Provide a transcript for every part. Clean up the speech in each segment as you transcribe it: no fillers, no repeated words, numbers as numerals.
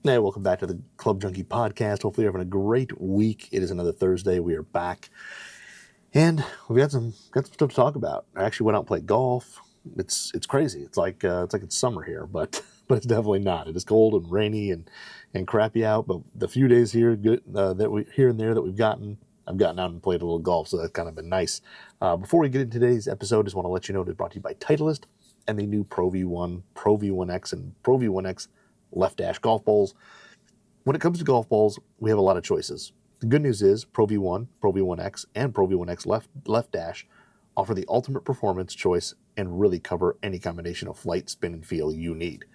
Hey, welcome back to the Club Junkie podcast. Hopefully, you're having a great week. It is another Thursday. We are back, and we've got some stuff to talk about. I actually went out and played golf. It's crazy. It's like it's summer here, but but it's definitely not. It is cold and rainy and crappy out. But the few days here that we here and there that I've gotten out and played a little golf, so that's kind of been nice. Before we get into today's episode, I just want to let you know it's brought to you by Titleist and the new Pro V1, Pro V1X, and Pro V1X left dash golf balls. When it comes to golf balls, we have a lot of choices. The good news is Pro V1, Pro V1X, and Pro V1X left dash offer the ultimate performance choice and really cover any combination of flight, spin, and feel you need.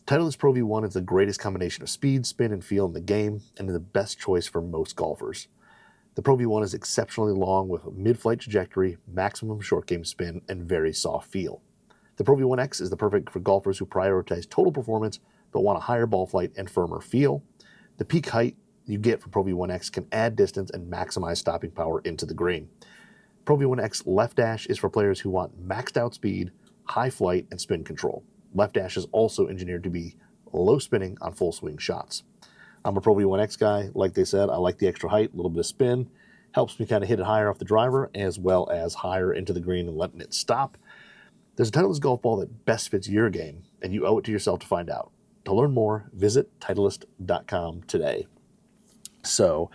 Titleist Pro V1 is the greatest combination of speed, spin, and feel in the game and the best choice for most golfers. The Pro V1 is exceptionally long with a mid-flight trajectory, maximum short game spin, and very soft feel. The Pro V1X is the perfect for golfers who prioritize total performance but want a higher ball flight and firmer feel. The peak height you get from Pro V1X can add distance and maximize stopping power into the green. Pro V1X left dash is for players who want maxed out speed, high flight, and spin control. Left dash is also engineered to be low spinning on full swing shots. I'm a Pro V1X guy. Like they said, I like the extra height, a little bit of spin. Helps me kind of hit it higher off the driver as well as higher into the green and letting it stop. There's a Titleist golf ball that best fits your game, and you owe it to yourself to find out. To learn more, visit Titleist.com today. So,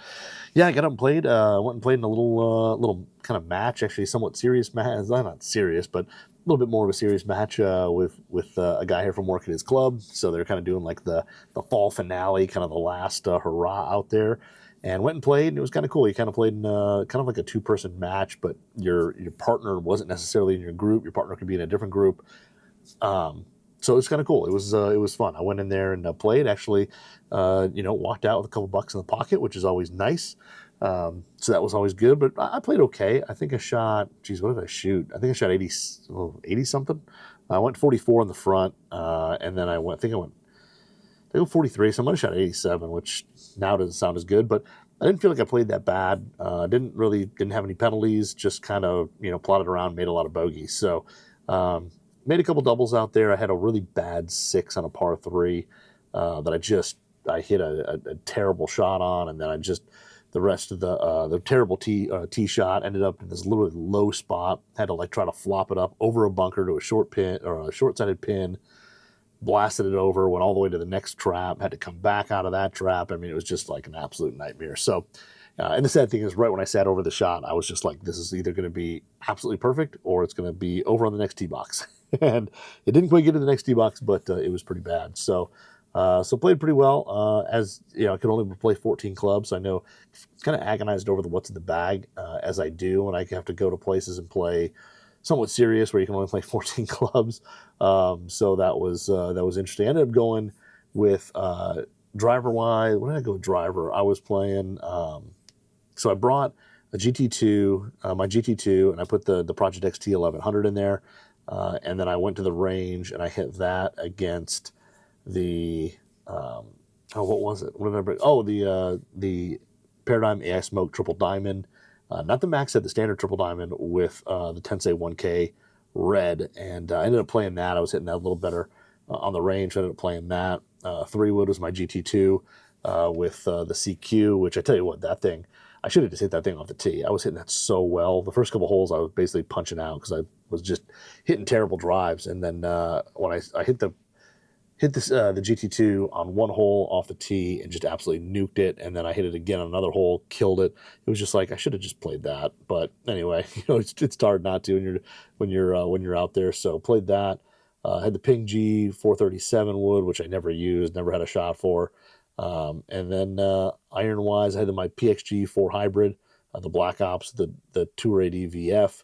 yeah, I got up and played. Went and played in a little kind of match, actually somewhat serious match. Not serious, but a little bit more of a serious match with a guy here from work at his club. So they're kind of doing like the fall finale, kind of the last hurrah out there. And went and played, and it was kind of cool. You kind of played in kind of like a two-person match, but your partner wasn't necessarily in your group. Your partner could be in a different group. So it was kind of cool. It was fun. I went in there and played. Actually, walked out with a couple bucks in the pocket, which is always nice. So that was always good. But I played okay. I think I shot. Geez, what did I shoot? I think I shot 80 something. I went 44 in the front, and then I went 43. So I might have shot 87, which now doesn't sound as good. But I didn't feel like I played that bad. Didn't have any penalties. Just kind of plotted around, made a lot of bogeys. So. Made a couple doubles out there. I had a really bad 6 on a par 3 that I hit a terrible shot on, and then the rest of the terrible tee shot ended up in this literally low spot. Had to try to flop it up over a bunker to a short pin or a short-sided pin. Blasted it over, went all the way to the next trap. Had to come back out of that trap. I mean, it was just like an absolute nightmare. So. And the sad thing is, right when I sat over the shot, I was just like, this is either going to be absolutely perfect or it's going to be over on the next tee box. And it didn't quite get to the next tee box, but it was pretty bad. So played pretty well. As you know, I could only play 14 clubs. So I know it's kind of agonized over the what's in the bag as I do, and I have to go to places and play somewhat serious where you can only play 14 clubs. So that was interesting. I ended up going with driver wise. When did I go with driver? I was playing. So I brought a GT2, my GT2, and I put the Project XT 1100 in there, and then I went to the range and I hit that against the what was it? What did I bring? Oh, the Paradigm AI Smoke Triple Diamond, not the max set, the standard Triple Diamond with the Tensei 1K red, and I ended up playing that. I was hitting that a little better on the range. I ended up playing that. 3-wood was my GT2 with the CQ, which I tell you what, that thing. I should have just hit that thing off the tee. I was hitting that so well. The first couple holes, I was basically punching out because I was just hitting terrible drives. And then when I hit the GT2 on one hole off the tee and just absolutely nuked it, and then I hit it again on another hole, killed it. It was just like I should have just played that. But anyway, it's hard not to when you're out there. So played that. Had the Ping G 437 wood, which I never used, never had a shot for. And then iron-wise, I had my PXG 4 Hybrid, the Black Ops, the Tour AD VF.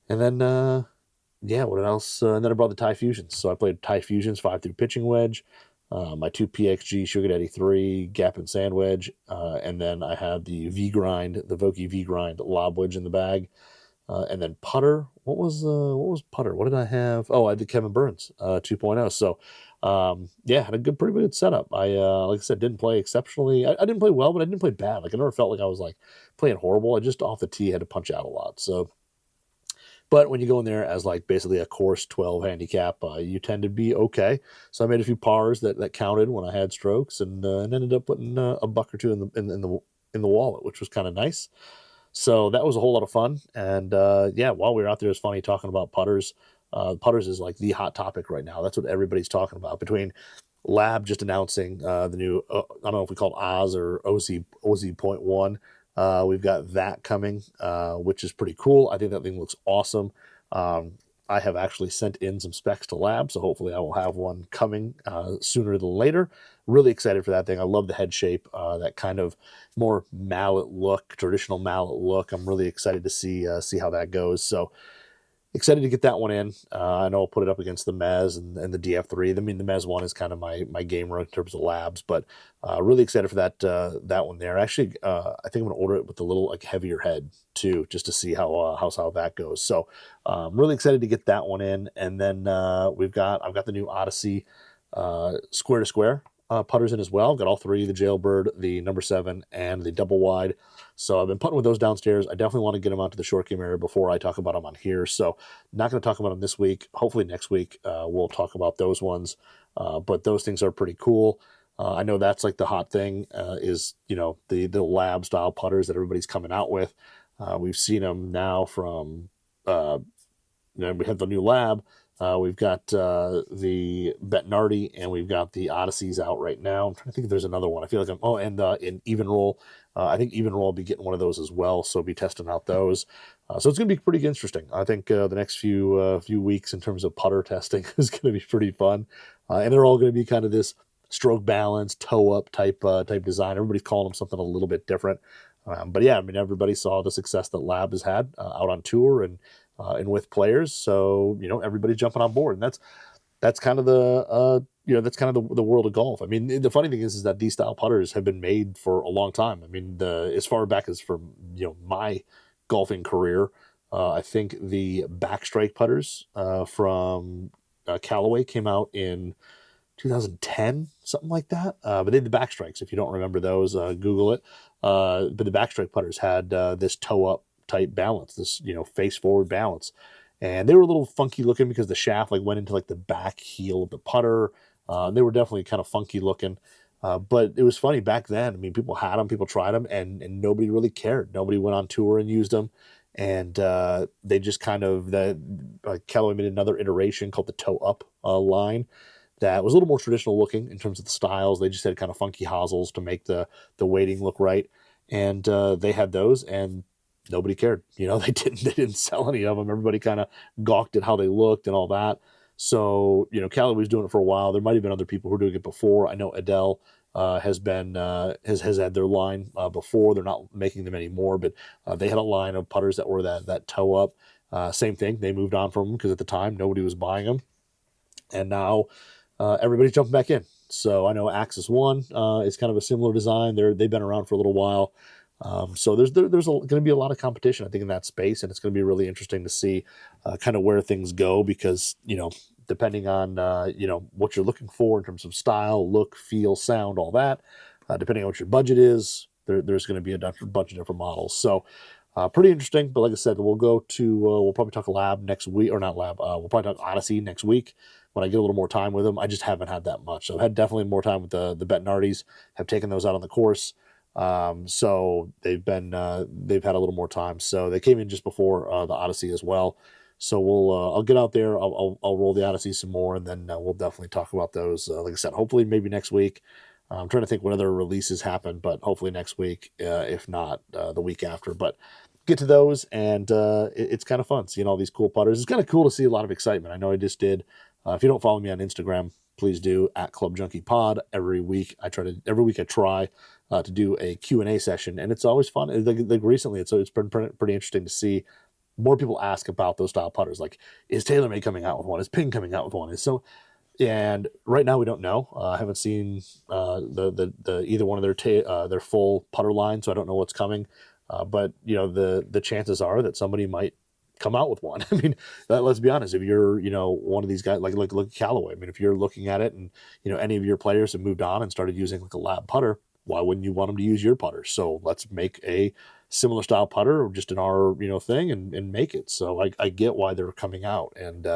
And then, what else? And then I brought the Thai Fusions. So I played Thai Fusions 5-through pitching wedge, my 2 PXG Sugar Daddy 3 gap and sand wedge, and then I had the V-Grind, the Vokey V-Grind lob wedge in the bag. And then putter. What was putter? What did I have? Oh, I had the Kevin Burns 2.0. So, had a pretty good setup. I like I said, didn't play exceptionally. I didn't play well, but I didn't play bad. Like I never felt like I was like playing horrible. I just off the tee had to punch out a lot. So, But when you go in there as like basically a course 12 handicap, you tend to be okay. So I made a few pars that counted when I had strokes, and ended up putting a buck or two in the wallet, which was kind of nice. So that was a whole lot of fun. And yeah, while we were out there, it was funny talking about putters. Putters is like the hot topic right now. That's what everybody's talking about. Between Lab just announcing the new, I don't know if we call it Oz or OZ.1. We've got that coming, which is pretty cool. I think that thing looks awesome. Um, I have actually sent in some specs to Lab, so hopefully I will have one coming sooner than later. Really excited for that thing. I love the head shape, that kind of more mallet look, traditional mallet look. I'm really excited to see how that goes. So excited to get that one in. I know I'll put it up against the Mez and the DF3. I mean, the Mez one is kind of my game run in terms of labs, but really excited for that one there. Actually, I think I'm gonna order it with a little like heavier head too, just to see how that goes. So really excited to get that one in, and then I've got the new Odyssey square to square putters in as well. I've got all three: the Jailbird, the number 7, and the double wide. So I've been putting with those downstairs. I definitely want to get them out to the short game area before I talk about them on here. So not going to talk about them this week. Hopefully next week we'll talk about those ones. But those things are pretty cool. I know that's like the hot thing is, the lab style putters that everybody's coming out with. We've seen them now from, we have the new lab. We've got the Bettinardi, and we've got the Odysseys out right now. I'm trying to think if there's another one. I feel like and in Even Roll. I think Even Roll will be getting one of those as well, so be testing out those. So it's going to be pretty interesting. I think the next few weeks in terms of putter testing is going to be pretty fun, and they're all going to be kind of this stroke balance, toe up type design. Everybody's calling them something a little bit different, but yeah, I mean everybody saw the success that Lab has had out on tour and with players, so everybody's jumping on board, and that's kind of the world of golf. I mean, the funny thing is that these style putters have been made for a long time. I mean, as far back as from my golfing career, I think the backstrike putters from Callaway came out in 2010, something like that. But they had the backstrikes. If you don't remember those, Google it. But the backstrike putters had this toe up type balance, this face forward balance, and they were a little funky looking because the shaft like went into like the back heel of the putter. They were definitely kind of funky looking, but it was funny back then. I mean, people had them, people tried them, and nobody really cared. Nobody went on tour and used them, and they just kind of Callaway made another iteration called the toe up line that was a little more traditional looking in terms of the styles. They just had kind of funky hosels to make the weighting look right, and they had those, and nobody cared. They didn't sell any of them. Everybody kind of gawked at how they looked and all that. So, Callaway was doing it for a while. There might have been other people who were doing it before. I know Adele has had their line before. They're not making them anymore, but they had a line of putters that were that toe up. Same thing. They moved on from them because at the time nobody was buying them, and now everybody's jumping back in. So I know Axis One is kind of a similar design. They've been around for a little while. So there's going to be a lot of competition, I think, in that space, and it's going to be really interesting to see kind of where things go because, depending on, what you're looking for in terms of style, look, feel, sound, all that, depending on what your budget is, there's going to be a bunch of different models. So pretty interesting, but like I said, we'll probably talk Lab next week, or not Lab, we'll probably talk Odyssey next week when I get a little more time with them. I just haven't had that much. So I've had definitely more time with the Bettinardis, have taken those out on the course. So they've had a little more time. So they came in just before the Odyssey as well. So I'll get out there. I'll roll the Odyssey some more, and then we'll definitely talk about those. Like I said, hopefully maybe next week. I'm trying to think when other releases happen, but hopefully next week, if not the week after. But get to those, and it's kind of fun seeing all these cool putters. It's kind of cool to see a lot of excitement. I know I just did. If you don't follow me on Instagram, please do at Club Junkie Pod. Every week I try to do a Q&A session, and it's always fun. Like recently, it's been pretty interesting to see more people ask about those style putters. Like, is TaylorMade coming out with one? Is Ping coming out with one? And right now we don't know. I haven't seen either one of their full putter line, so I don't know what's coming. But the chances are that somebody might come out with one. I mean, let's be honest. If you're one of these guys, like look at Callaway. I mean, if you're looking at it, and any of your players have moved on and started using like a lab putter, why wouldn't you want them to use your putter? So let's make a similar style putter just in our thing and make it. So I get why they're coming out, and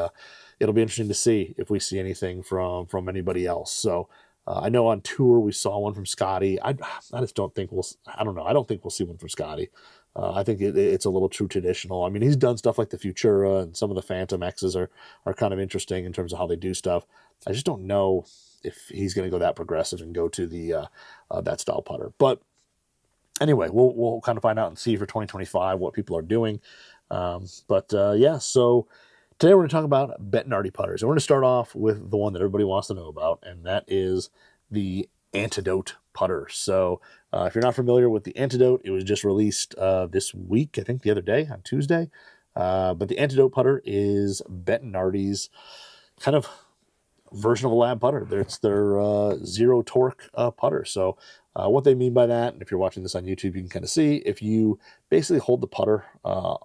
it'll be interesting to see if we see anything from anybody else. So I know on tour we saw one from Scotty. I just don't think I don't know. I don't think we'll see one from Scotty. I think it's a little too traditional. I mean, he's done stuff like the Futura, and some of the Phantom X's are kind of interesting in terms of how they do stuff. I just don't know if he's going to go that progressive and go to the that style putter. But anyway, we'll kind of find out and see for 2025 what people are doing. Yeah, so today we're going to talk about Bettinardi putters. And we're going to start off with the one that everybody wants to know about, and that is the Antidote putter. So if you're not familiar with the Antidote, it was just released this week, I think the other day on Tuesday. But the Antidote putter is Bettinardi's kind of version of a lab putter. It's their zero torque putter. So what they mean by that, and if you're watching this on YouTube, you can kind of see, if you basically hold the putter,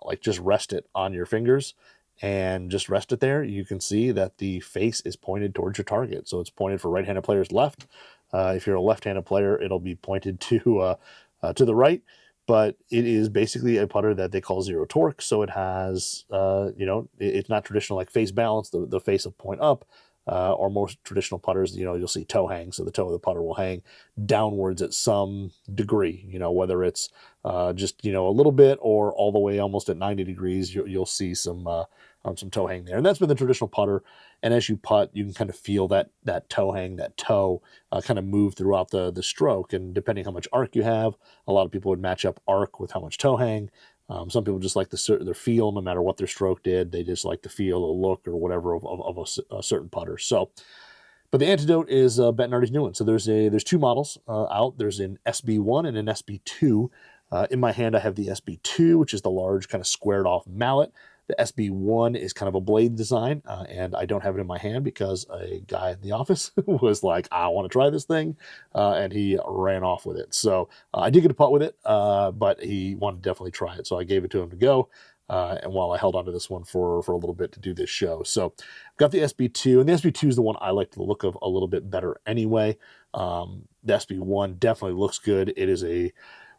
like just rest it on your fingers and just rest it there, you can see that the face is pointed towards your target. So it's pointed for right-handed players left. If you're a left-handed player, it'll be pointed to the right. But it is basically a putter that they call zero torque. So it has, it's not traditional like face balance. The face will point up. Or most traditional putters, you'll see toe hang, so the toe of the putter will hang downwards at some degree, whether it's just, a little bit or all the way almost at 90 degrees, you'll see some toe hang there. And that's been the traditional putter. And as you putt, you can kind of feel that toe hang, that toe kind of move throughout the stroke. And depending how much arc you have, a lot of people would match up arc with how much toe hang. Some people just like their feel, no matter what their stroke did. They just like the feel, the look, or whatever of a certain putter. So, but the Antidote is Bettinardi's new one. So there's two models out. There's an SB1 and an SB2. In my hand, I have the SB2, which is the large kind of squared off mallet. The SB1 is kind of a blade design, and I don't have it in my hand because a guy in the office was like, I want to try this thing, and he ran off with it. So I did get to putt with it, but he wanted to definitely try it, so I gave it to him to go, and while I held onto this one for a little bit to do this show. So I've got the SB2, and the SB2 is the one I like the look of a little bit better anyway. The SB1 definitely looks good. It is a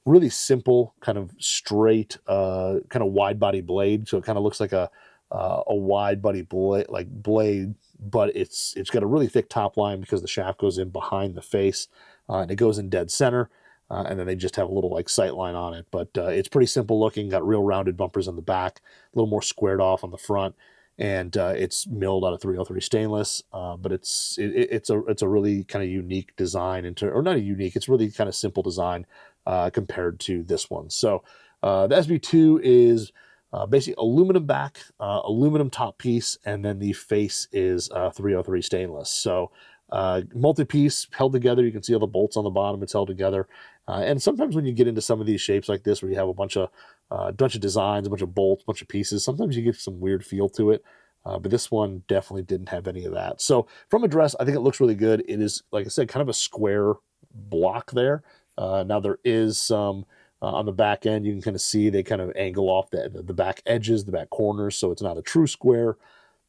really simple, kind of straight, kind of wide body blade. So it kind of looks like a wide body blade, but it's got a really thick top line because the shaft goes in behind the face, and it goes in dead center. And then they just have a little like sight line on it, but it's pretty simple looking. Got real rounded bumpers on the back, a little more squared off on the front, and it's milled out of 303 stainless. But it's a really kind of unique design, or not a unique. It's really kind of simple design compared to this one. So the SB2 is basically aluminum back, aluminum top piece, and then the face is 303 stainless. So multi-piece held together. You can see all the bolts on the bottom. It's held together. And sometimes when you get into some of these shapes like this, where you have a bunch of designs, a bunch of bolts, a bunch of pieces, sometimes you get some weird feel to it. But this one definitely didn't have any of that. So from address, I think it looks really good. It is, like I said, kind of a square block there. Now there is some on the back end. You can kind of see they kind of angle off the back edges, the back corners. So it's not a true square,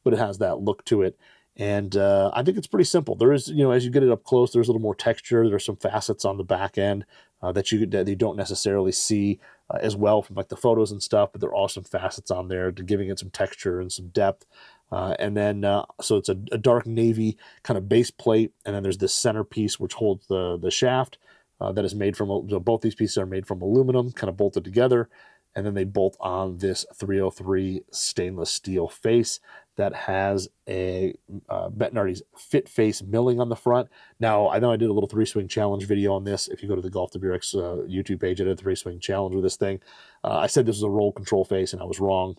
but it has that look to it. And I think it's pretty simple. There is, as you get it up close, there's a little more texture. There's some facets on the back end that you don't necessarily see as well from like the photos and stuff, but there are some facets on there to giving it some texture and some depth. And then, so it's a dark navy kind of base plate. And then there's this centerpiece, which holds the shaft that is made from, so both these pieces are made from aluminum, kind of bolted together. And then they bolt on this 303 stainless steel face that has a Bettinardi's Fit Face milling on the front. Now, I know I did a little three-swing challenge video on this. If you go to the Golf to Burex YouTube page, I did a three-swing challenge with this thing. I said this was a roll control face, and I was wrong.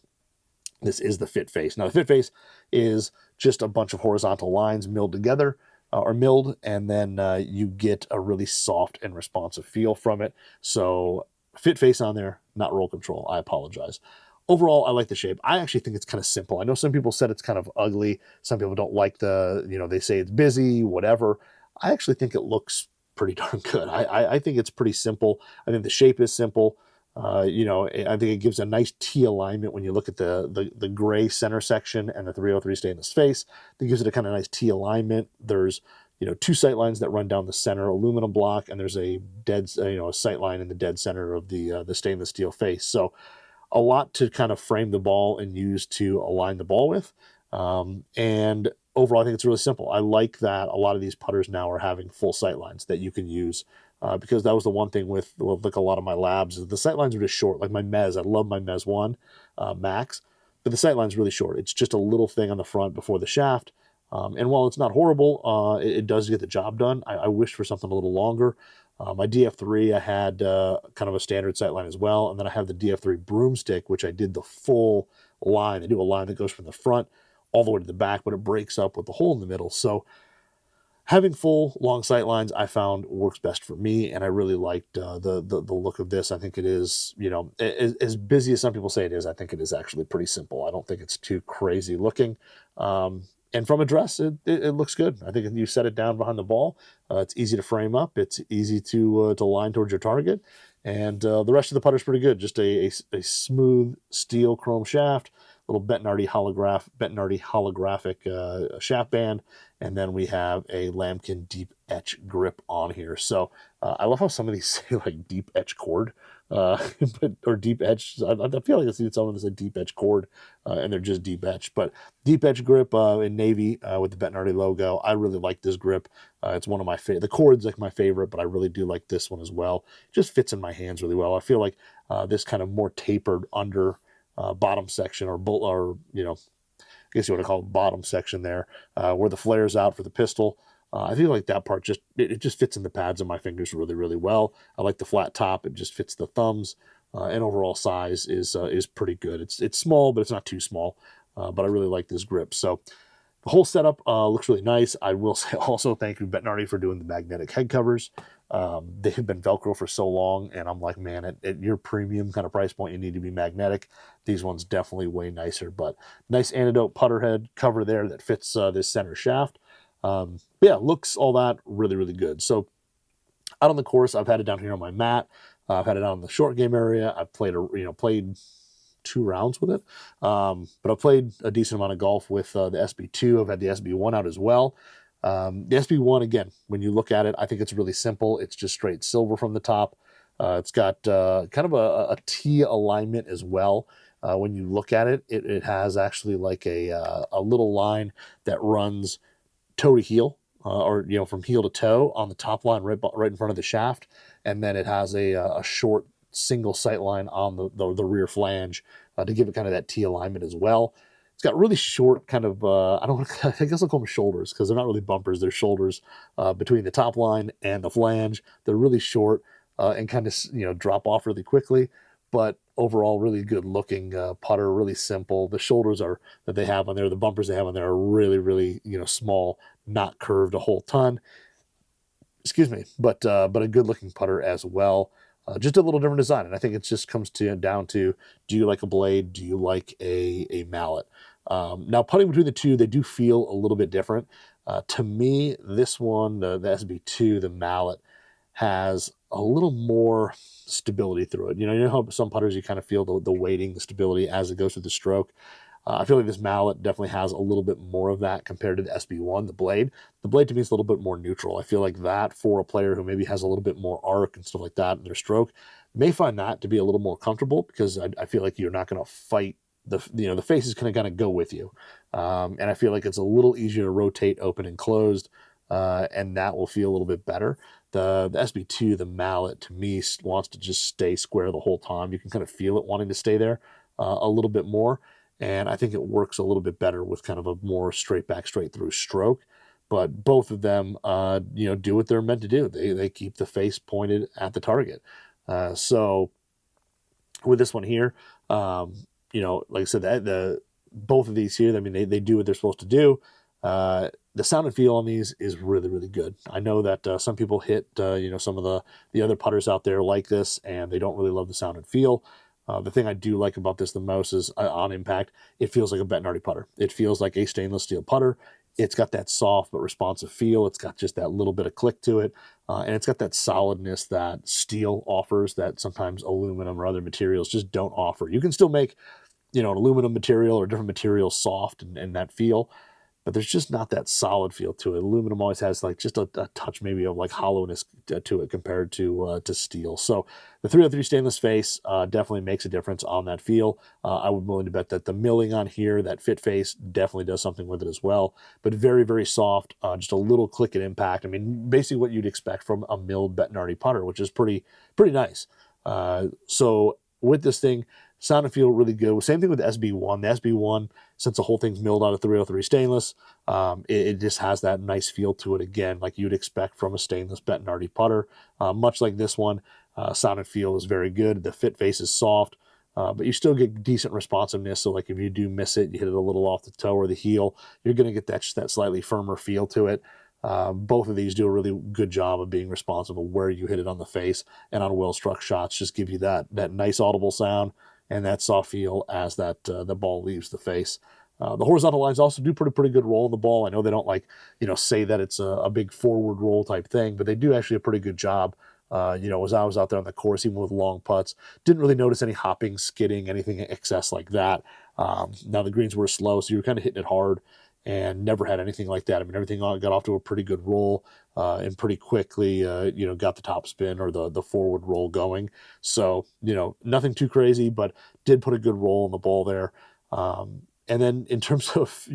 This is the Fit Face. Now, the Fit Face is just a bunch of horizontal lines milled together, or milled, and then you get a really soft and responsive feel from it. So, Fit Face on there, not roll control. I apologize. Overall, I like the shape. I actually think it's kind of simple. I know some people said it's kind of ugly. Some people don't like they say it's busy, whatever. I actually think it looks pretty darn good. I think it's pretty simple. I think the shape is simple. I think it gives a nice T alignment when you look at the gray center section and the 303 stainless face. It gives it a kind of nice T alignment. There's two sight lines that run down the center aluminum block, and there's a a sight line in the dead center of the stainless steel face. So a lot to kind of frame the ball and use to align the ball with. And overall, I think it's really simple. I like that a lot of these putters now are having full sight lines that you can use, because that was the one thing with like a lot of my labs is the sight lines are just short. Like my Mez, I love my Mez 1 Max, but the sight line's really short. It's just a little thing on the front before the shaft. And while it's not horrible, it does get the job done. I wish for something a little longer. My DF3, I had kind of a standard sight line as well. And then I have the DF3 broomstick, which I did the full line. I do a line that goes from the front all the way to the back, but it breaks up with the hole in the middle. So having full long sight lines, I found works best for me, and I really liked the look of this. I think it is, as busy as some people say it is, I think it is actually pretty simple. I don't think it's too crazy looking. And from address, it looks good. I think if you set it down behind the ball, it's easy to frame up. It's easy to line towards your target. And the rest of the putter's pretty good. Just a smooth steel chrome shaft, little Bettinardi holographic shaft band, and then we have a lambkin deep etch grip on here. So I love how some of these say like deep etch cord, or deep etch. I feel like I've seen some of this a deep etch cord, and they're just deep etch. But deep etch grip in navy with the Bettinardi logo. I really like this grip. It's one of my favorite. The cord's like my favorite, but I really do like this one as well. It just fits in my hands really well. I feel like this kind of more tapered under bottom section, or I guess you want to call it bottom section there, where the flare's out for the pistol. I feel like that part it just fits in the pads of my fingers really, really well. I like the flat top; it just fits the thumbs, and overall size is pretty good. It's small, but it's not too small. But I really like this grip. So the whole setup looks really nice. I will say also thank you, Bettinardi, for doing the magnetic head covers. They have been Velcro for so long, and I'm like, man, at your premium kind of price point, you need to be magnetic. These ones definitely way nicer, but nice Antidote putter head cover there that fits this center shaft. Yeah, looks all that really, really good. So out on the course, I've had it down here on my mat. I've had it out in the short game area. I've played 2 rounds with it. But I've played a decent amount of golf with the SB2. I've had the SB1 out as well. The SB1, again, when you look at it, I think it's really simple. It's just straight silver from the top. It's got kind of a T alignment as well. When you look at it, it has actually like a little line that runs toe to heel, or from heel to toe on the top line, right in front of the shaft, and then it has a short single sight line on the rear flange to give it kind of that T alignment as well. It's got really short kind of I guess I'll call them shoulders, because they're not really bumpers, they're shoulders between the top line and the flange. They're really short and kind of drop off really quickly, but overall really good looking putter, really simple. The shoulders that they have on there, the bumpers they have on there are really, really small, not curved a whole ton. Excuse me, but a good looking putter as well. Just a little different design, and I think it just comes down to, do you like a blade? Do you like a mallet? Now, putting between the two, they do feel a little bit different. To me, this one, the SB2, the mallet, has a little more stability through it. You know how some putters you kind of feel the weighting, the stability as it goes through the stroke. I feel like this mallet definitely has a little bit more of that compared to the SB1, the blade. The blade to me is a little bit more neutral. I feel like that for a player who maybe has a little bit more arc and stuff like that in their stroke may find that to be a little more comfortable, because I feel like you're not going to fight the face is going to kind of go with you. And I feel like it's a little easier to rotate open and closed, and that will feel a little bit better. The SB2, the mallet, to me wants to just stay square the whole time. You can kind of feel it wanting to stay there a little bit more. And I think it works a little bit better with kind of a more straight back, straight through stroke. But both of them, do what they're meant to do. They keep the face pointed at the target. So with this one here, like I said, both of these here, I mean, they do what they're supposed to do. The sound and feel on these is really, really good. I know that some people hit, some of the other putters out there like this, and they don't really love the sound and feel. The thing I do like about this the most is on impact, it feels like a Bettinardi putter. It feels like a stainless steel putter. It's got that soft but responsive feel. It's got just that little bit of click to it. And it's got that solidness that steel offers that sometimes aluminum or other materials just don't offer. You can still make, an aluminum material or different material soft and that feel, but there's just not that solid feel to it. Aluminum always has like just a touch maybe of like hollowness to it compared to steel. So the 303 stainless face definitely makes a difference on that feel. I would be willing to bet that the milling on here, that fit face, definitely does something with it as well. But very, very soft, just a little click and impact. I mean, basically what you'd expect from a milled Bettinardi putter, which is pretty nice. So with this thing, sound and feel really good. Same thing with the SB1. The SB1, since the whole thing's milled out of 303 stainless, it just has that nice feel to it again, like you'd expect from a stainless Bettinardi putter. Much like this one, sound and feel is very good. The fit face is soft, but you still get decent responsiveness. So like if you do miss it, you hit it a little off the toe or the heel, you're going to get that just that slightly firmer feel to it. Both of these do a really good job of being responsive of where you hit it on the face, and on well-struck shots just give you that nice audible sound and that soft feel as that the ball leaves the face. The horizontal lines also do pretty good roll in the ball. I know they don't like, say that it's a big forward roll type thing, but they do actually a pretty good job. As I was out there on the course, even with long putts, didn't really notice any hopping, skidding, anything in excess like that. Now the greens were slow, so you were kind of hitting it hard, and never had anything like that. I mean, everything got off to a pretty good roll and pretty quickly, got the top spin or the forward roll going. So, nothing too crazy, but did put a good roll in the ball there. And then in terms of,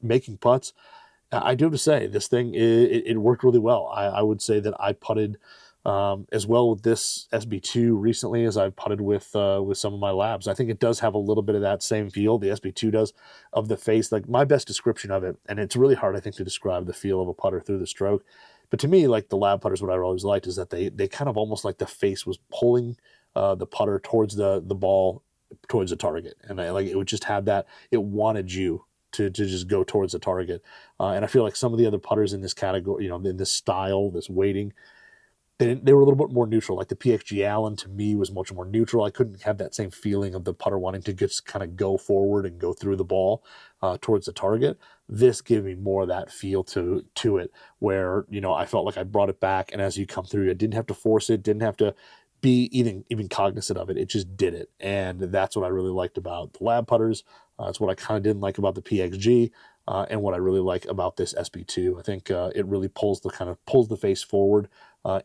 making putts, I do have to say this thing, it worked really well. I would say that I putted as well with this SB2 recently as I've putted with some of my labs. I think it does have a little bit of that same feel, the SB2 does, of the face. Like my best description of it, and it's really hard, I think, to describe the feel of a putter through the stroke. But to me, like the lab putters, what I always liked is that they kind of almost like the face was pulling the putter towards the ball, towards the target. And it would just have that, it wanted you to just go towards the target. And I feel like some of the other putters in this category, in this style, this weighting, they were a little bit more neutral. Like the PXG Allen to me was much more neutral. I couldn't have that same feeling of the putter wanting to just kind of go forward and go through the ball towards the target. This gave me more of that feel to it, where I felt like I brought it back, and as you come through, I didn't have to force it, didn't have to be even cognizant of it. It just did it, and that's what I really liked about the lab putters. It's what I kind of didn't like about the PXG. And what I really like about this SB2, I think it really pulls the face forward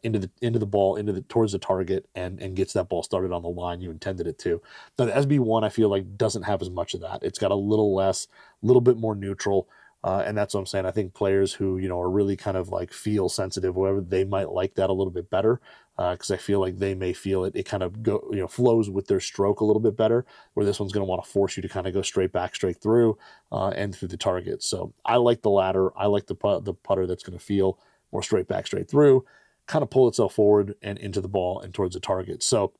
into the ball, towards the target, and gets that ball started on the line you intended it to. Now the SB1, I feel like doesn't have as much of that. It's got a little bit more neutral, and that's what I'm saying. I think players who are really kind of like feel sensitive, whatever, they might like that a little bit better. Because I feel like they may feel it kind of flows with their stroke a little bit better, where this one's going to want to force you to kind of go straight back, straight through, and through the target. So I like the latter. I like the putter that's going to feel more straight back, straight through, kind of pull itself forward and into the ball and towards the target. So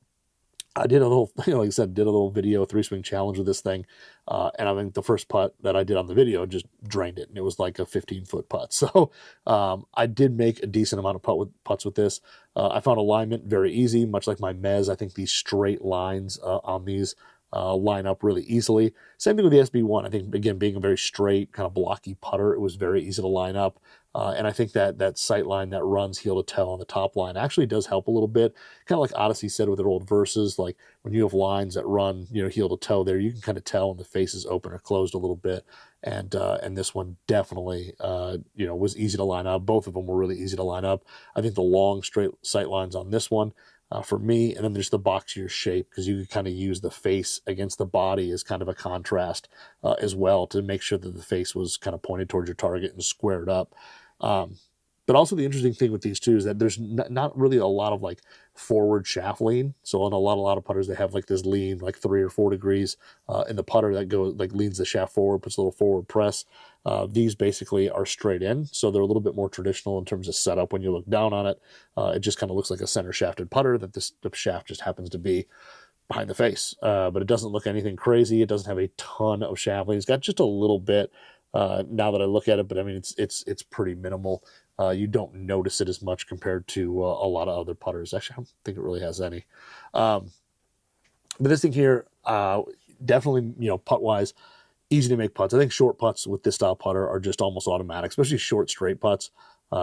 I did a little, like I said, did a little video 3-swing challenge with this thing. And I think the first putt that I did on the video just drained it. And it was like a 15-foot putt. So I did make a decent amount of putts with this. I found alignment very easy, much like my Mez. I think these straight lines on these line up really easily. Same thing with the SB1. I think, again, being a very straight, kind of blocky putter, it was very easy to line up. And I think that sight line that runs heel to toe on the top line actually does help a little bit. Kind of like Odyssey said with their old verses, like when you have lines that run, heel to toe there, you can kind of tell when the face is open or closed a little bit. And this one definitely, was easy to line up. Both of them were really easy to line up. I think the long straight sight lines on this one, for me, and then there's the boxier shape, because you can kind of use the face against the body as kind of a contrast as well, to make sure that the face was kind of pointed towards your target and squared up. But also the interesting thing with these two is that there's not really a lot of like forward shaft lean. So on a lot of putters, they have like this lean, like 3 or 4 degrees in the putter that goes like leans the shaft forward, puts a little forward press. These basically are straight in, so they're a little bit more traditional in terms of setup. When you look down on it, it just kind of looks like a center shafted putter that the shaft just happens to be behind the face. But it doesn't look anything crazy. It doesn't have a ton of shaft lean. It's got just a little bit now that I look at it, but I mean, it's pretty minimal. You don't notice it as much compared to a lot of other putters. Actually, I don't think it really has any. But this thing here, definitely, putt-wise, easy to make putts. I think short putts with this style putter are just almost automatic, especially short straight putts.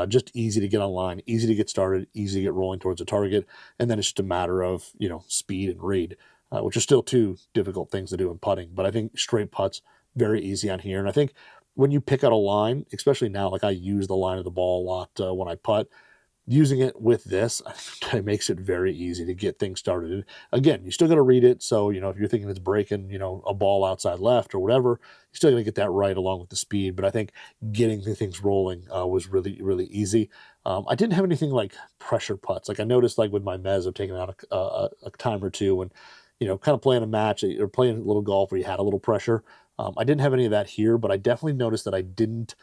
Just easy to get on line, easy to get started, easy to get rolling towards the target. And then it's just a matter of, speed and read, which are still two difficult things to do in putting. But I think straight putts, very easy on here. And I think when you pick out a line, especially now, like I use the line of the ball a lot when I putt, using it with this, it makes it very easy to get things started. And again, you still got to read it. So, if you're thinking it's breaking, a ball outside left or whatever, you're still going to get that right along with the speed. But I think getting the things rolling was really, really easy. I didn't have anything like pressure putts. Like I noticed, like with my mez, I've taken out a time or two and, kind of playing a match or playing a little golf where you had a little pressure. I didn't have any of that here, but I definitely noticed that I didn't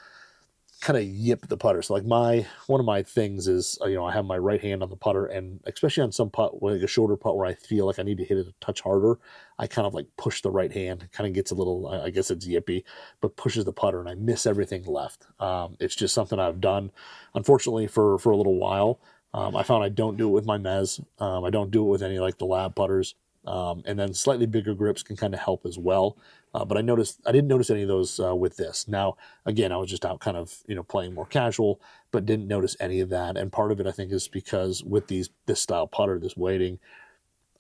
kind of yip the putter. So like one of my things is, I have my right hand on the putter, and especially on some putt, like a shorter putt where I feel like I need to hit it a touch harder, I kind of like push the right hand. It kind of gets a little, I guess it's yippy, but pushes the putter and I miss everything left. It's just something I've done, unfortunately, for a little while. I found I don't do it with my mez. I don't do it with any like the lab putters. And then slightly bigger grips can kind of help as well. But I didn't notice any of those with this. Now, again, I was just out kind of, playing more casual, but didn't notice any of that. And part of it, I think, is because with this style putter, this weighting,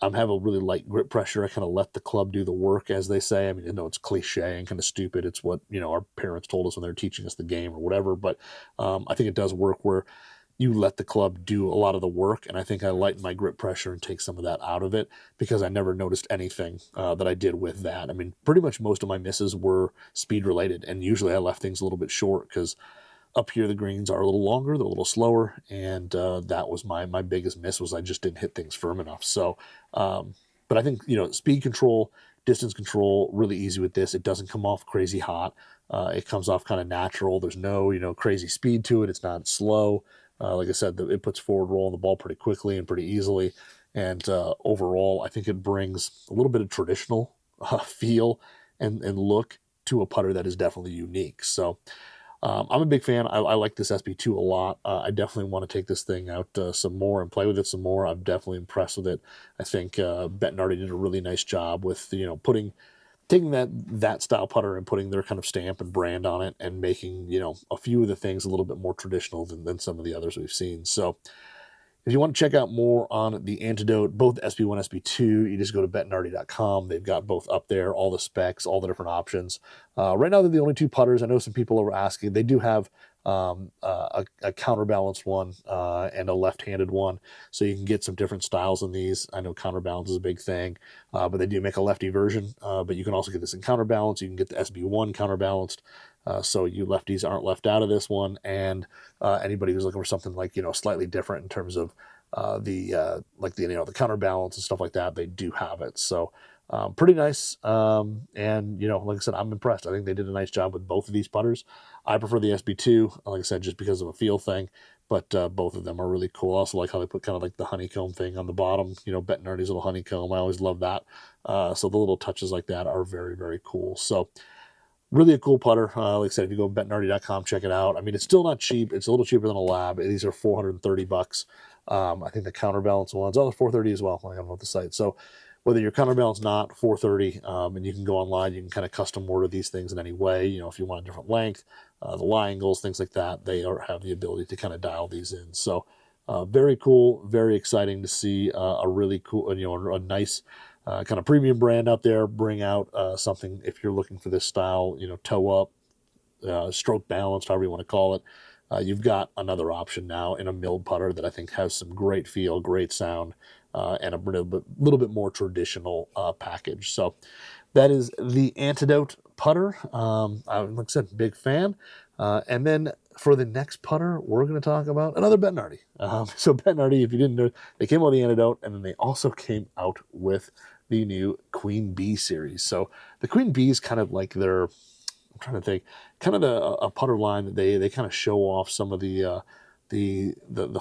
I'm having a really light grip pressure. I kind of let the club do the work, as they say. I mean, I know it's cliche and kind of stupid. It's what, our parents told us when they were teaching us the game or whatever. But I think it does work where you let the club do a lot of the work. And I think I lighten my grip pressure and take some of that out of it because I never noticed anything that I did with that. I mean, pretty much most of my misses were speed related. And usually I left things a little bit short because up here the greens are a little longer, they're a little slower. And that was my biggest miss, was I just didn't hit things firm enough. So, but I think, speed control, distance control, really easy with this. It doesn't come off crazy hot. It comes off kind of natural. There's no, crazy speed to it. It's not slow. Like I said, it puts forward roll on the ball pretty quickly and pretty easily. And overall, I think it brings a little bit of traditional feel and look to a putter that is definitely unique. So I'm a big fan. I like this SB2 a lot. I definitely want to take this thing out some more and play with it some more. I'm definitely impressed with it. I think Bettinardi did a really nice job with, taking that style putter and putting their kind of stamp and brand on it and making, a few of the things a little bit more traditional than some of the others we've seen. So if you want to check out more on the Antidote, both SB1, SB2, you just go to bettinardi.com. They've got both up there, all the specs, all the different options. Right now, they're the only two putters. I know some people are asking. They do have a counterbalanced one and a left-handed one, so you can get some different styles in these. I know counterbalance is a big thing, but they do make a lefty version. But you can also get this in counterbalance. You can get the SB1 counterbalanced, so you lefties aren't left out of this one. And anybody who's looking for something like, slightly different in terms of the counterbalance and stuff like that, they do have it. So pretty nice. And like I said, I'm impressed. I think they did a nice job with both of these putters. I prefer the SB2, like I said, just because of a feel thing, but both of them are really cool. I also like how they put kind of like the honeycomb thing on the bottom, Bettinardi's little honeycomb. I always love that. So the little touches like that are very, very cool. So really a cool putter. Like I said, if you go to bettinardi.com, check it out. I mean, it's still not cheap. It's a little cheaper than a lab. These are $430. I think the counterbalance ones, they're $430 as well. I don't know the site. So whether your counterbalance not $430, and you can go online, you can kind of custom order these things in any way. If you want a different length, the lie angles, things like that, they have the ability to kind of dial these in. So very cool, very exciting to see a really cool, a nice kind of premium brand out there bring out something. If you're looking for this style, toe up, stroke balanced, however you want to call it, you've got another option now in a milled putter that I think has some great feel, great sound, and a little bit more traditional package. So that is the Antidote putter. Like I said, big fan. And then for the next putter, we're going to talk about another Bettinardi. So Bettinardi, if you didn't know, they came out with the Antidote, and then they also came out with the new Queen Bee series. So the Queen Bee is kind of like I'm trying to think, kind of a putter line that they kind of show off some of the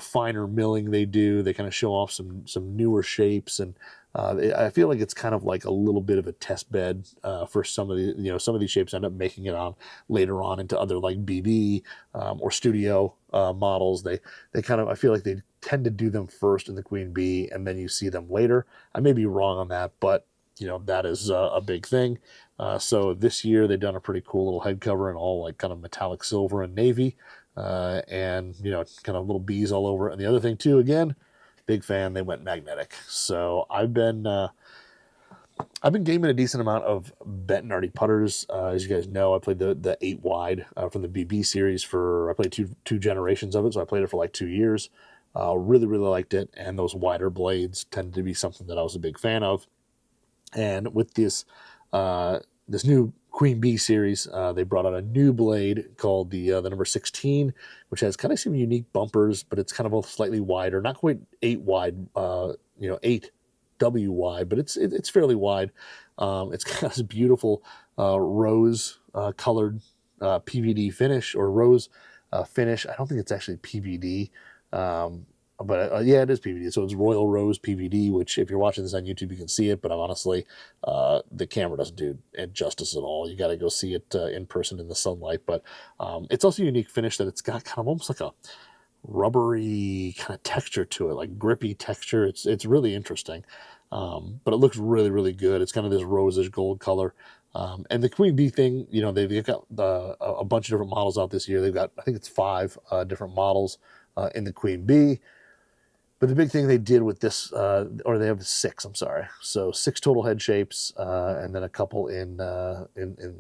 finer milling they do. They kind of show off some newer shapes, and I feel like it's kind of like a little bit of a test bed for some of the some of these shapes end up making it on later on into other like BB or studio models. They kind of, I feel like they tend to do them first in the Queen Bee, and then you see them later. I may be wrong on that, but that is a big thing. So this year they've done a pretty cool little head cover in all like kind of metallic silver and navy, and kind of little bees all over it. And the other thing too, again, big fan, they went magnetic. So I've been I've been gaming a decent amount of Bettinardi putters. As you guys know, I played the 8 wide from the BB series I played two generations of it, so I played it for like 2 years. Really, really liked it, and those wider blades tended to be something that I was a big fan of. And with this new Queen Bee series, they brought out a new blade called the number 16, which has kind of some unique bumpers, but it's kind of a slightly wider, not quite 8 wide, 8W wide, but it's fairly wide. It's got this beautiful rose colored PVD finish, or rose finish. I don't think it's actually PVD. But yeah, it is PVD. So it's Royal Rose PVD, which if you're watching this on YouTube, you can see it. But honestly, the camera doesn't do it justice at all. You got to go see it in person in the sunlight. But it's also a unique finish that it's got kind of almost like a rubbery kind of texture to it, like grippy texture. It's really interesting. But it looks really, really good. It's kind of this rosish gold color. And the Queen Bee thing, they've got a bunch of different models out this year. They've got, I think it's 5 different models in the Queen Bee. But the big thing they did with this, or they have 6, I'm sorry. So 6 total head shapes, and then a couple in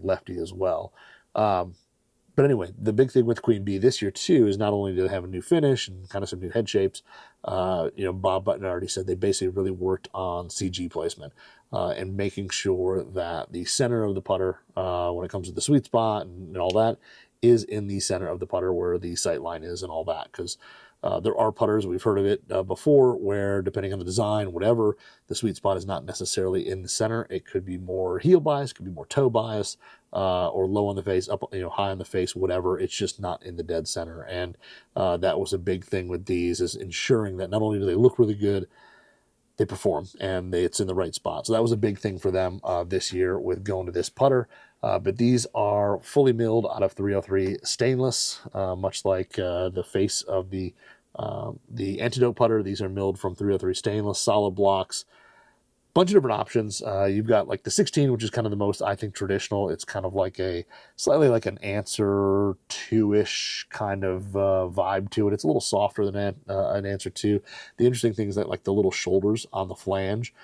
lefty as well. But anyway, the big thing with Queen Bee this year too is not only do they have a new finish and kind of some new head shapes, Bob Bettinardi said they basically really worked on CG placement and making sure that the center of the putter, when it comes to the sweet spot and all that, is in the center of the putter where the sight line is and all that. Because there are putters, we've heard of it before, where depending on the design, whatever, the sweet spot is not necessarily in the center. It could be more heel bias, could be more toe bias, or low on the face, up, high on the face, whatever. It's just not in the dead center. And that was a big thing with these, is ensuring that not only do they look really good, they perform, and it's in the right spot. So that was a big thing for them this year with going to this putter. But these are fully milled out of 303 stainless, much like the face of the Antidote putter. These are milled from 303 stainless, solid blocks. Bunch of different options. You've got like the 16, which is kind of the most, I think, traditional. It's kind of like slightly like an Answer 2-ish kind of vibe to it. It's a little softer than an Answer 2. The interesting thing is that like the little shoulders on the flange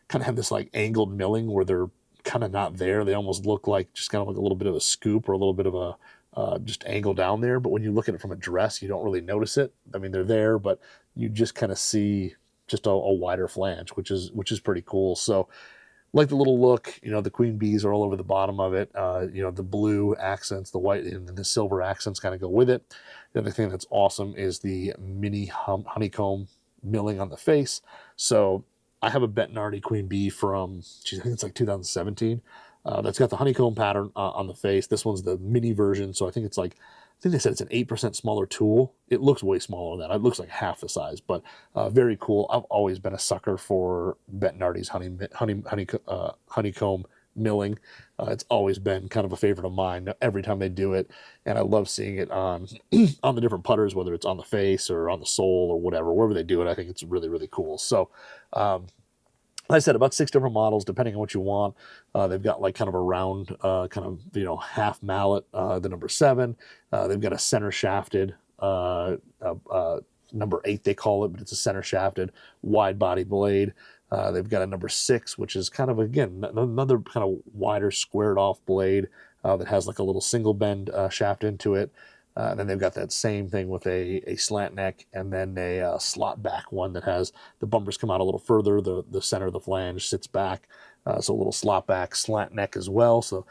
kind of have this like angled milling where they're kind of not there. They almost look like just kind of like a little bit of a scoop or a little bit of a just angle down there. But when you look at it from a dress, you don't really notice it. I mean, they're there, but you just kind of see just a wider flange, which is pretty cool. So like the little look, the Queen Bees are all over the bottom of it. The blue accents, the white and the silver accents kind of go with it. The other thing that's awesome is the mini honeycomb milling on the face. So I have a Bettinardi Queen Bee from, I think it's like 2017. That's got the honeycomb pattern on the face. This one's the mini version, so I think they said it's an 8% smaller tool. It looks way smaller than that. It looks like half the size, but very cool. I've always been a sucker for Bettinardi's honeycomb milling. It's always been kind of a favorite of mine every time they do it, and I love seeing it on on the different putters, whether it's on the face or on the sole or whatever, wherever they do it. I think it's really, really cool. So like I said, about 6 different models, depending on what you want. They've got like kind of a round, half mallet, the number 7. They've got a center shafted, number 8 they call it, but it's a center shafted wide body blade. They've got a number 6, which is kind of, again, another kind of wider squared off blade that has like a little single bend shaft into it. And then they've got that same thing with a slant neck, and then a slot back one that has the bumpers come out a little further. The center of the flange sits back, so a little slot back, slant neck as well. So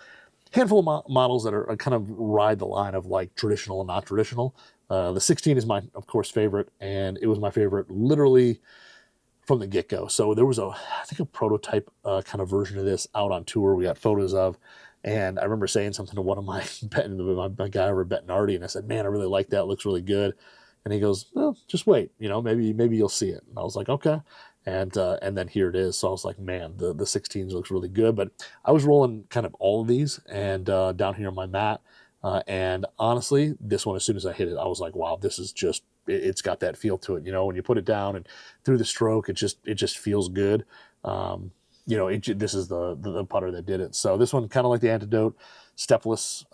handful of models that are kind of ride the line of like traditional and not traditional. The 16 is my, of course, favorite, and it was my favorite literally from the get-go. So there was I think a prototype kind of version of this out on tour we got photos of. And I remember saying something to one of my guy over at Bettinardi, and I said, man, I really like that. It looks really good. And he goes, well, just wait, maybe you'll see it. And I was like, okay. And then here it is. So I was like, man, the 16s looks really good. But I was rolling kind of all of these and down here on my mat. And honestly, this one, as soon as I hit it, I was like, wow, this is just, it's got that feel to it. When you put it down and through the stroke, it just feels good. This is the putter that did it. So this one, kind of like the Antidote, stepless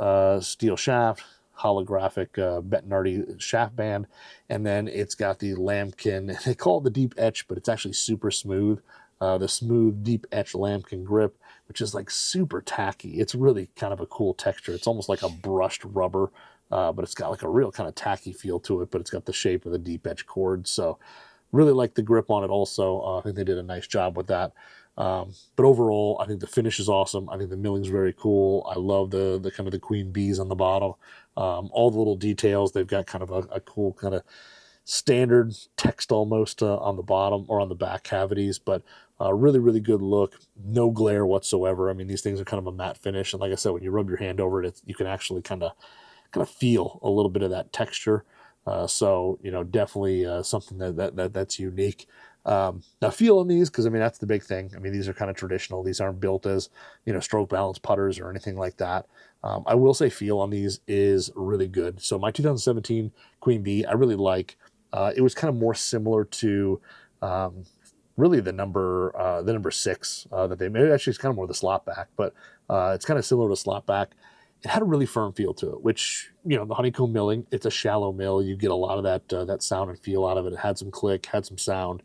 steel shaft, holographic Bettinardi shaft band, and then it's got the lambkin. They call it the deep etch, but it's actually super smooth. the smooth, deep etch lambkin grip, which is like super tacky. It's really kind of a cool texture. It's almost like a brushed rubber, but it's got like a real kind of tacky feel to it, but it's got the shape of the deep etch cord. So really like the grip on it also. I think they did a nice job with that. But overall, I think the finish is awesome. I think the milling's very cool. I love the kind of the queen bees on the bottom. All the little details. They've got kind of a cool kind of standard text almost on the bottom or on the back cavities, but really, really good look. No glare whatsoever. I mean, these things are kind of a matte finish. And like I said, when you rub your hand over it, you can actually kind of feel a little bit of that texture. So, definitely something that's unique. Now feel on these, because I mean, that's the big thing. I mean, these are kind of traditional. These aren't built as, stroke balance putters or anything like that. I will say feel on these is really good. So my 2017 Queen Bee, I really like. It was kind of more similar to really the number 6 that they made. Actually, it's kind of more the slot back, but it's kind of similar to slot back. It had a really firm feel to it, which, the honeycomb milling, it's a shallow mill. You get a lot of that sound and feel out of it. It had some click, had some sound.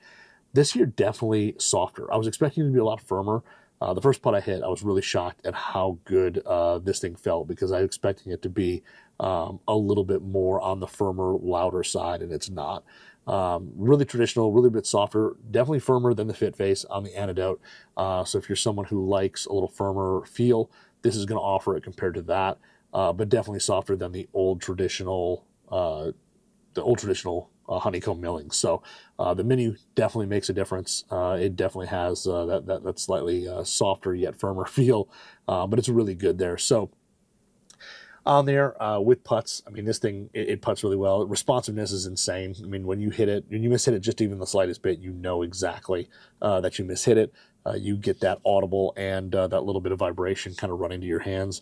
This here, definitely softer. I was expecting it to be a lot firmer. The first putt I hit, I was really shocked at how good this thing felt, because I was expecting it to be a little bit more on the firmer, louder side, and it's not. Really traditional, really bit softer, definitely firmer than the Fit Face on the Antidote. So if you're someone who likes a little firmer feel, this is going to offer it compared to that, but definitely softer than the old traditional honeycomb milling. So the mini definitely makes a difference. It definitely has that slightly softer yet firmer feel, but it's really good there. So on there with putts, I mean, this thing, it putts really well. Responsiveness is insane. I mean, when you hit it, when you miss hit it just even the slightest bit, you know exactly that you miss hit it. You get that audible and that little bit of vibration kind of run into your hands,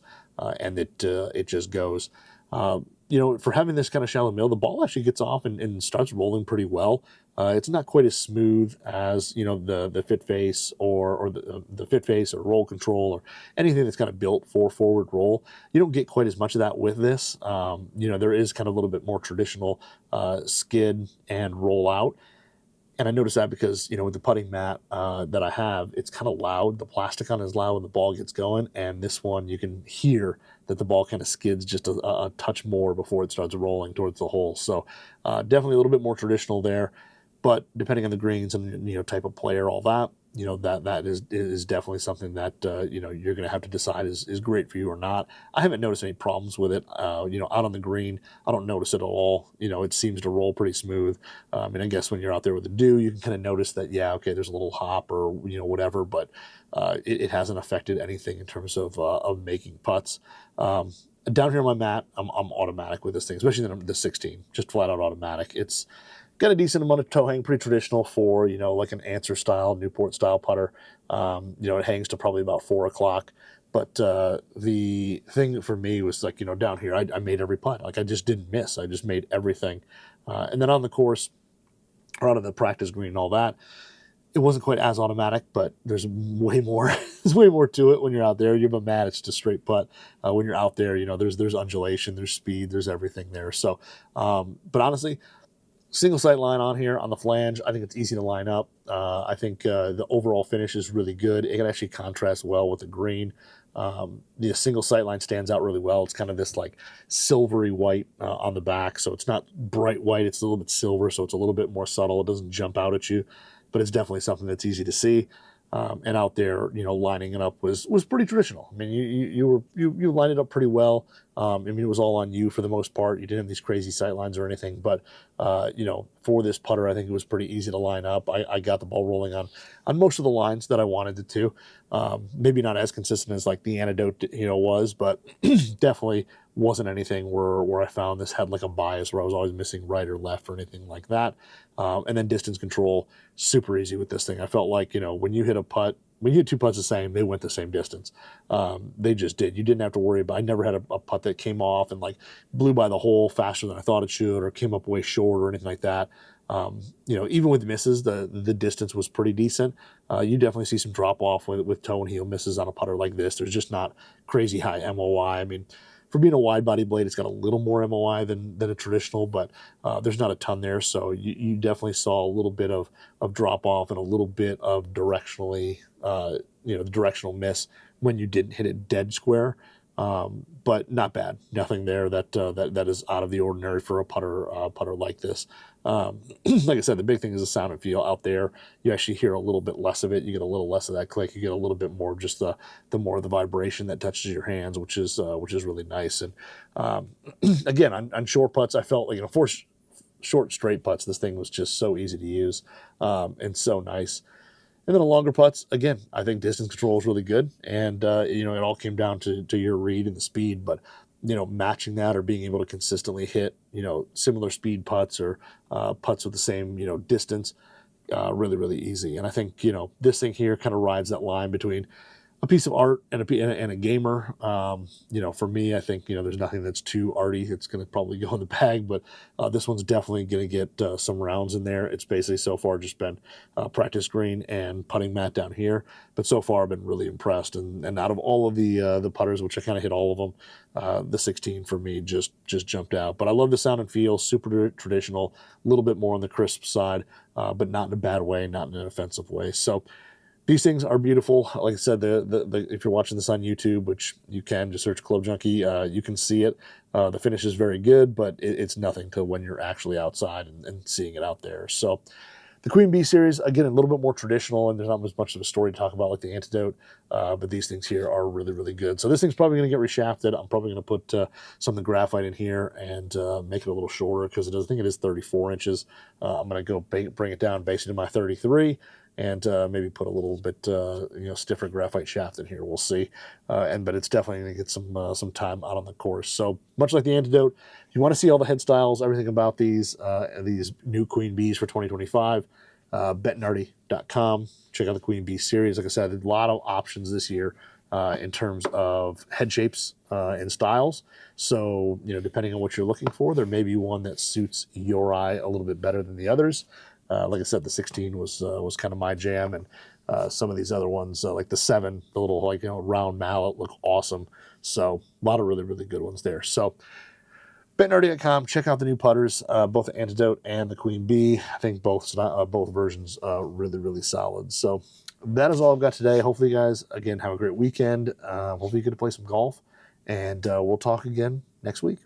and it just goes. For having this kind of shallow mill, the ball actually gets off and starts rolling pretty well. It's not quite as smooth as the Fit Face or the Fit Face or Roll Control or anything that's kind of built for forward roll. You don't get quite as much of that with this. There is kind of a little bit more traditional skid and roll out. And I noticed that because, with the putting mat that I have, it's kind of loud. The plastic on it is loud when the ball gets going. And this one, you can hear that the ball kind of skids just a touch more before it starts rolling towards the hole. So definitely a little bit more traditional there. But depending on the greens and, type of player, all that, that is definitely something that, you're going to have to decide is great for you or not. I haven't noticed any problems with it. Out on the green, I don't notice it at all. It seems to roll pretty smooth. And I guess when you're out there with the dew, you can kind of notice that, yeah, okay, there's a little hop or, whatever, but it hasn't affected anything in terms of making putts. Down here on my mat, I'm automatic with this thing, especially the 16, just flat out automatic. It's got a decent amount of toe hang, pretty traditional for, like an Answer style, Newport style putter. It hangs to probably about 4 o'clock. But the thing for me was like, down here, I made every putt. Like I just didn't miss. I just made everything. And then on the course, or out of the practice green and all that, it wasn't quite as automatic, but there's way more. There's way more to it when you're out there. You're mad, it's just straight putt. When you're out there, there's undulation, there's speed, there's everything there. So, but honestly, single sight line on here on the flange, I think it's easy to line up. I think the overall finish is really good. It can actually contrast well with the green. The single sight line stands out really well. It's kind of this like silvery white on the back, so it's not bright white. It's a little bit silver, so it's a little bit more subtle. It doesn't jump out at you, but it's definitely something that's easy to see. And out there, lining it up was pretty traditional. I mean, you lined it up pretty well. I mean, it was all on you for the most part. You didn't have these crazy sight lines or anything, but for this putter, I think it was pretty easy to line up. I got the ball rolling on most of the lines that I wanted it to. Maybe not as consistent as like the Antidote, was, but definitely wasn't anything where I found this had like a bias where I was always missing right or left or anything like that. And then distance control, super easy with this thing. I felt like, when you hit a putt, when you hit 2 putts the same, they went the same distance. They just did. You didn't have to worry about, I never had a putt that came off and like blew by the hole faster than I thought it should, or came up way short or anything like that. Even with misses, the distance was pretty decent. You definitely see some drop off with toe and heel misses on a putter like this. There's just not crazy high MOI. I mean, for being a wide body blade, it's got a little more MOI than a traditional, but there's not a ton there. So you definitely saw a little bit of drop off and a little bit of directionally, the directional miss when you didn't hit it dead square. But not bad. Nothing there that is out of the ordinary for a putter like this. Like I said, the big thing is the sound and feel out there. You actually hear a little bit less of it. You get a little less of that click. You get a little bit more just the more of the vibration that touches your hands, which is really nice. And again, on short putts, I felt like for short straight putts, this thing was just so easy to use and so nice. And then a longer putts, again, I think distance control is really good. And, it all came down to your read and the speed. But, matching that or being able to consistently hit, similar speed putts or putts with the same, distance, really, really easy. And I think, this thing here kind of rides that line between a piece of art and a gamer. For me, I think, there's nothing that's too arty. It's going to probably go in the bag, but this one's definitely going to get some rounds in there. It's basically so far just been practice green and putting mat down here. But so far I've been really impressed. And out of all of the putters, which I kind of hit all of them, the 16 for me just jumped out. But I love the sound and feel, super traditional, a little bit more on the crisp side, but not in a bad way, not in an offensive way. So these things are beautiful. Like I said, if you're watching this on YouTube, which you can, just search Club Junkie, you can see it. The finish is very good, but it's nothing to when you're actually outside and seeing it out there. So the Queen Bee series, again, a little bit more traditional, and there's not as much of a story to talk about like the Antidote, but these things here are really, really good. So this thing's probably going to get reshafted. I'm probably going to put some of the graphite in here and make it a little shorter because I think it is 34 inches. I'm going to go bring it down, base it to my 33, and maybe put a little bit stiffer graphite shaft in here. We'll see. But it's definitely going to get some time out on the course. So much like the Antidote, if you want to see all the head styles, everything about these new Queen Bees for 2025, Bettinardi.com. Check out the Queen Bee series. Like I said, a lot of options this year in terms of head shapes and styles. So, depending on what you're looking for, there may be one that suits your eye a little bit better than the others. Like I said, the 16 was kind of my jam, and some of these other ones, like the 7, the little round mallet, look awesome. So a lot of really, really good ones there. So Bettinardi.com, check out the new putters, both the Antidote and the Queen Bee. I think both versions are really, really solid. So that is all I've got today. Hopefully you guys, again, have a great weekend. Hopefully you get to play some golf, and we'll talk again next week.